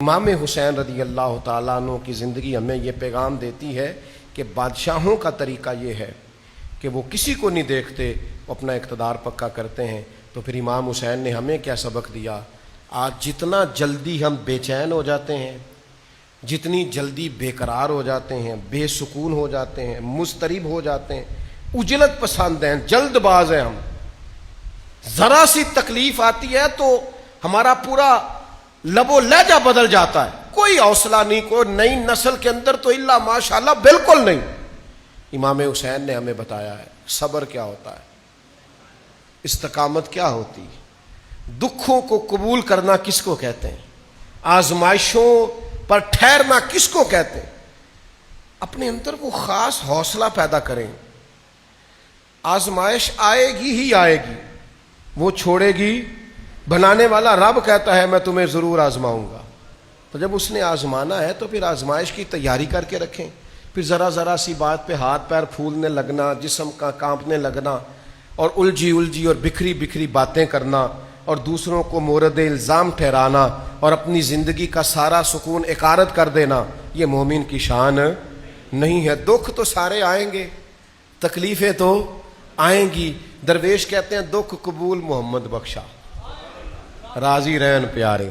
امام حسین رضی اللہ تعالیٰ عنہ کی زندگی ہمیں یہ پیغام دیتی ہے کہ بادشاہوں کا طریقہ یہ ہے کہ وہ کسی کو نہیں دیکھتے، وہ اپنا اقتدار پکا کرتے ہیں۔ تو پھر امام حسین نے ہمیں کیا سبق دیا؟ آج جتنا جلدی ہم بے چین ہو جاتے ہیں، جتنی جلدی بے قرار ہو جاتے ہیں، بے سکون ہو جاتے ہیں، مضطرب ہو جاتے ہیں، عجلت پسند ہیں، جلد باز ہیں ہم، ذرا سی تکلیف آتی ہے تو ہمارا پورا لب و لہجہ بدل جاتا ہے، کوئی حوصلہ نہیں، کوئی نئی نسل کے اندر تو الا ماشاءاللہ بالکل نہیں۔ امام حسین نے ہمیں بتایا ہے صبر کیا ہوتا ہے، استقامت کیا ہوتی ہے، دکھوں کو قبول کرنا کس کو کہتے ہیں، آزمائشوں پر ٹھہرنا کس کو کہتے ہیں۔ اپنے اندر وہ خاص حوصلہ پیدا کریں، آزمائش آئے گی ہی آئے گی، وہ چھوڑے گی، بنانے والا رب کہتا ہے میں تمہیں ضرور آزماؤں گا۔ تو جب اس نے آزمانا ہے تو پھر آزمائش کی تیاری کر کے رکھیں۔ پھر ذرا ذرا سی بات پہ ہاتھ پیر پھولنے لگنا، جسم کا کانپنے لگنا، اور الجھی اور بکھری بکھری باتیں کرنا، اور دوسروں کو مورد الزام ٹھہرانا، اور اپنی زندگی کا سارا سکون اکارت کر دینا، یہ مومن کی شان نہیں ہے۔ دکھ تو سارے آئیں گے، تکلیفیں تو آئیں گی۔ درویش کہتے ہیں دکھ قبول محمد بخشا، راضی رہن پیارے۔